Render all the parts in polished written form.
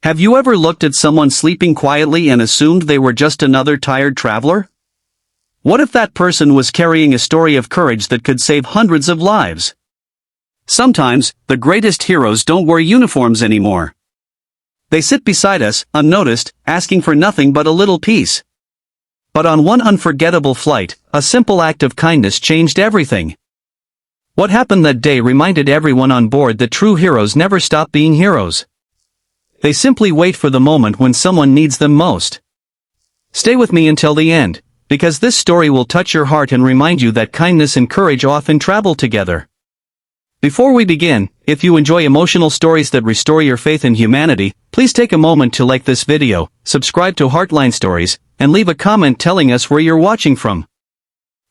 Have you ever looked at someone sleeping quietly and assumed they were just another tired traveler? What if that person was carrying a story of courage that could save hundreds of lives? Sometimes, the greatest heroes don't wear uniforms anymore. They sit beside us, unnoticed, asking for nothing but a little peace. But on one unforgettable flight, a simple act of kindness changed everything. What happened that day reminded everyone on board that true heroes never stop being heroes. They simply wait for the moment when someone needs them most. Stay with me until the end, because this story will touch your heart and remind you that kindness and courage often travel together. Before we begin, if you enjoy emotional stories that restore your faith in humanity, please take a moment to like this video, subscribe to Heartline Stories, and leave a comment telling us where you're watching from.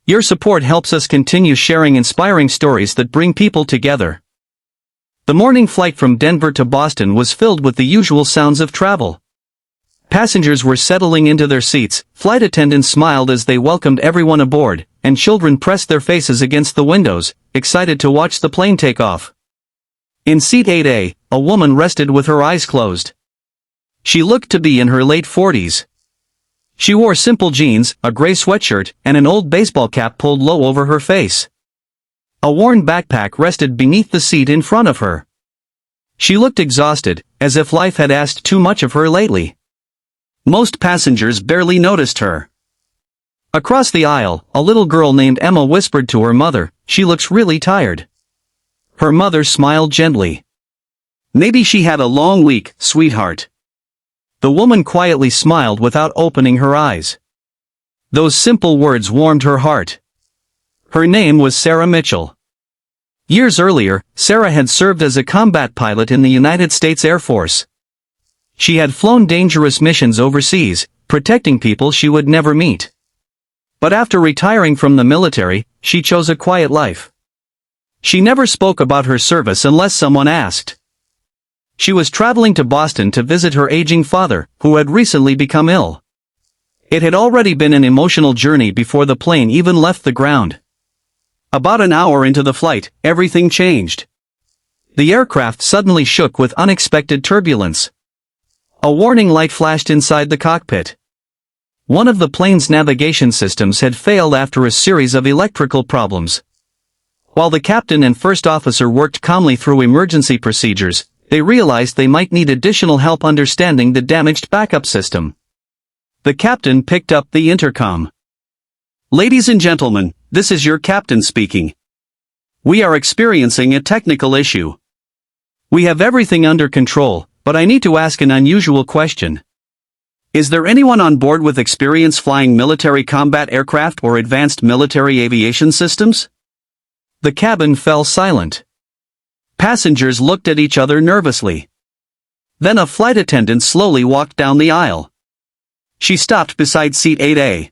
Your support helps us continue sharing inspiring stories that bring people together. The morning flight from Denver to Boston was filled with the usual sounds of travel. Passengers were settling into their seats, flight attendants smiled as they welcomed everyone aboard, and children pressed their faces against the windows, excited to watch the plane take off. In seat 8A, a woman rested with her eyes closed. She looked to be in her late 40s. She wore simple jeans, a gray sweatshirt, and an old baseball cap pulled low over her face. A worn backpack rested beneath the seat in front of her. She looked exhausted, as if life had asked too much of her lately. Most passengers barely noticed her. Across the aisle, a little girl named Emma whispered to her mother, "She looks really tired." Her mother smiled gently. "Maybe she had a long week, sweetheart." The woman quietly smiled without opening her eyes. Those simple words warmed her heart. Her name was Sarah Mitchell. Years earlier, Sarah had served as a combat pilot in the United States Air Force. She had flown dangerous missions overseas, protecting people she would never meet. But after retiring from the military, she chose a quiet life. She never spoke about her service unless someone asked. She was traveling to Boston to visit her aging father, who had recently become ill. It had already been an emotional journey before the plane even left the ground. About an hour into the flight, everything changed. The aircraft suddenly shook with unexpected turbulence. A warning light flashed inside the cockpit. One of the plane's navigation systems had failed after a series of electrical problems. While the captain and first officer worked calmly through emergency procedures, they realized they might need additional help understanding the damaged backup system. The captain picked up the intercom. "Ladies and gentlemen, this is your captain speaking. We are experiencing a technical issue. We have everything under control, but I need to ask an unusual question. Is there anyone on board with experience flying military combat aircraft or advanced military aviation systems?" The cabin fell silent. Passengers looked at each other nervously. Then a flight attendant slowly walked down the aisle. She stopped beside seat 8A.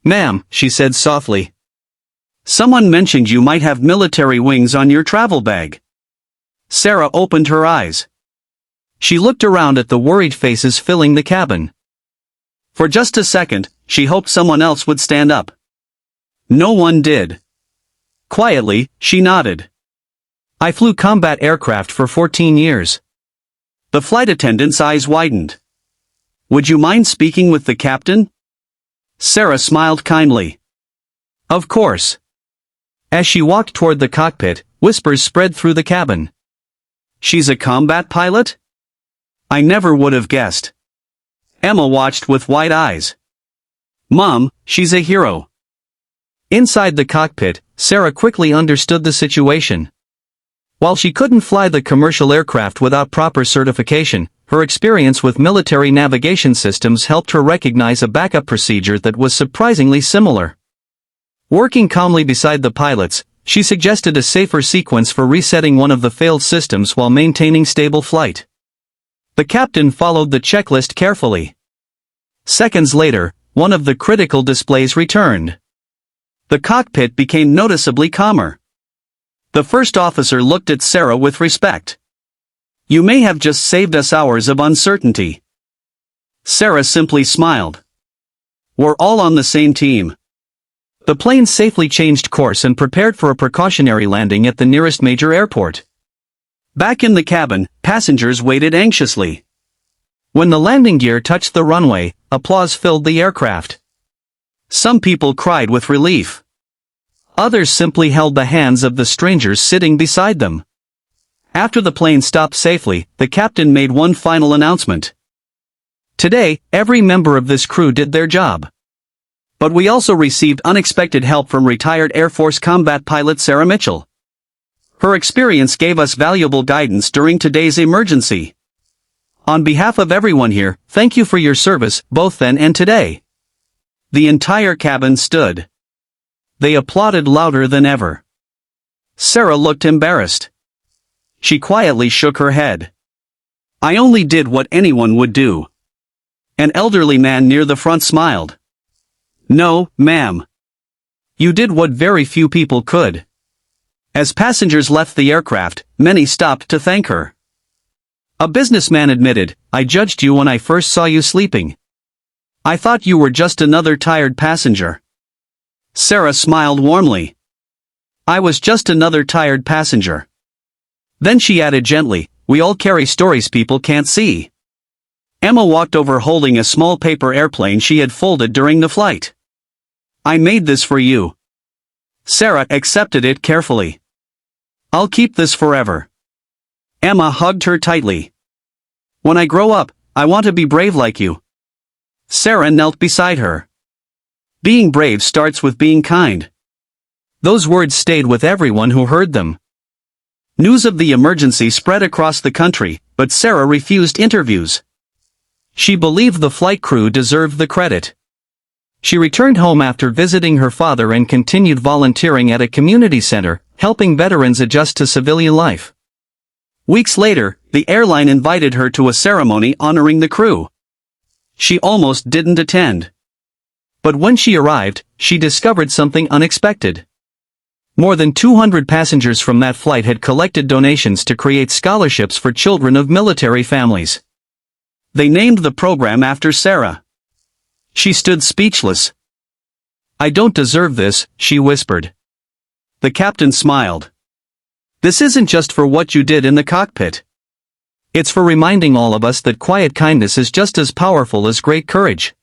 "Ma'am," she said softly. "Someone mentioned you might have military wings on your travel bag." Sarah opened her eyes. She looked around at the worried faces filling the cabin. For just a second, she hoped someone else would stand up. No one did. Quietly, she nodded. "I flew combat aircraft for 14 years. The flight attendant's eyes widened. "Would you mind speaking with the captain?" Sarah smiled kindly. "Of course." As she walked toward the cockpit, whispers spread through the cabin. "She's a combat pilot? I never would have guessed." Emma watched with wide eyes. "Mom, she's a hero." Inside the cockpit, Sarah quickly understood the situation. While she couldn't fly the commercial aircraft without proper certification, her experience with military navigation systems helped her recognize a backup procedure that was surprisingly similar. Working calmly beside the pilots, she suggested a safer sequence for resetting one of the failed systems while maintaining stable flight. The captain followed the checklist carefully. Seconds later, one of the critical displays returned. The cockpit became noticeably calmer. The first officer looked at Sarah with respect. "You may have just saved us hours of uncertainty." Sarah simply smiled. "We're all on the same team." The plane safely changed course and prepared for a precautionary landing at the nearest major airport. Back in the cabin, passengers waited anxiously. When the landing gear touched the runway, applause filled the aircraft. Some people cried with relief. Others simply held the hands of the strangers sitting beside them. After the plane stopped safely, the captain made one final announcement. Today, every member of this crew did their job. But we also received unexpected help from retired Air Force combat pilot Sarah Mitchell. Her experience gave us valuable guidance during today's emergency. On behalf of everyone here, thank you for your service, both then and today. The entire cabin stood. They applauded louder than ever. Sarah looked embarrassed. She quietly shook her head. I only did what anyone would do. An elderly man near the front smiled. No, ma'am. You did what very few people could. As passengers left the aircraft, many stopped to thank her. A businessman admitted, I judged you when I first saw you sleeping. I thought you were just another tired passenger. Sarah smiled warmly. I was just another tired passenger. Then she added gently, we all carry stories people can't see. Emma walked over holding a small paper airplane she had folded during the flight. I made this for you. Sarah accepted it carefully. I'll keep this forever. Emma hugged her tightly. When I grow up, I want to be brave like you. Sarah knelt beside her. Being brave starts with being kind. Those words stayed with everyone who heard them. News of the emergency spread across the country, but Sarah refused interviews. She believed the flight crew deserved the credit. She returned home after visiting her father and continued volunteering at a community center, helping veterans adjust to civilian life. Weeks later, the airline invited her to a ceremony honoring the crew. She almost didn't attend. But when she arrived, she discovered something unexpected. More than 200 passengers from that flight had collected donations to create scholarships for children of military families. They named the program after Sarah. She stood speechless. I don't deserve this, she whispered. The captain smiled. This isn't just for what you did in the cockpit. It's for reminding all of us that quiet kindness is just as powerful as great courage.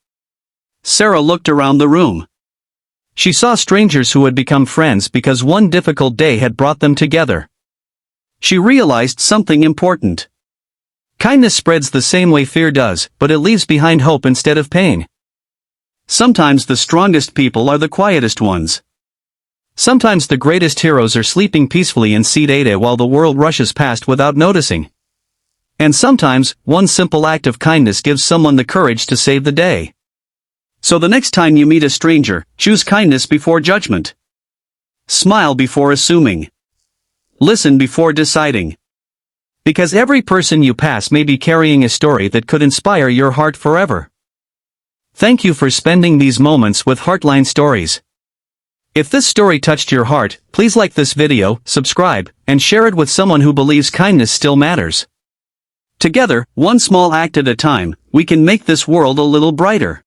Sarah looked around the room. She saw strangers who had become friends because one difficult day had brought them together. She realized something important. Kindness spreads the same way fear does, but it leaves behind hope instead of pain. Sometimes the strongest people are the quietest ones. Sometimes the greatest heroes are sleeping peacefully in seat 8A while the world rushes past without noticing. And sometimes, one simple act of kindness gives someone the courage to save the day. So the next time you meet a stranger, choose kindness before judgment. Smile before assuming. Listen before deciding. Because every person you pass may be carrying a story that could inspire your heart forever. Thank you for spending these moments with Heartline Stories. If this story touched your heart, please like this video, subscribe, and share it with someone who believes kindness still matters. Together, one small act at a time, we can make this world a little brighter.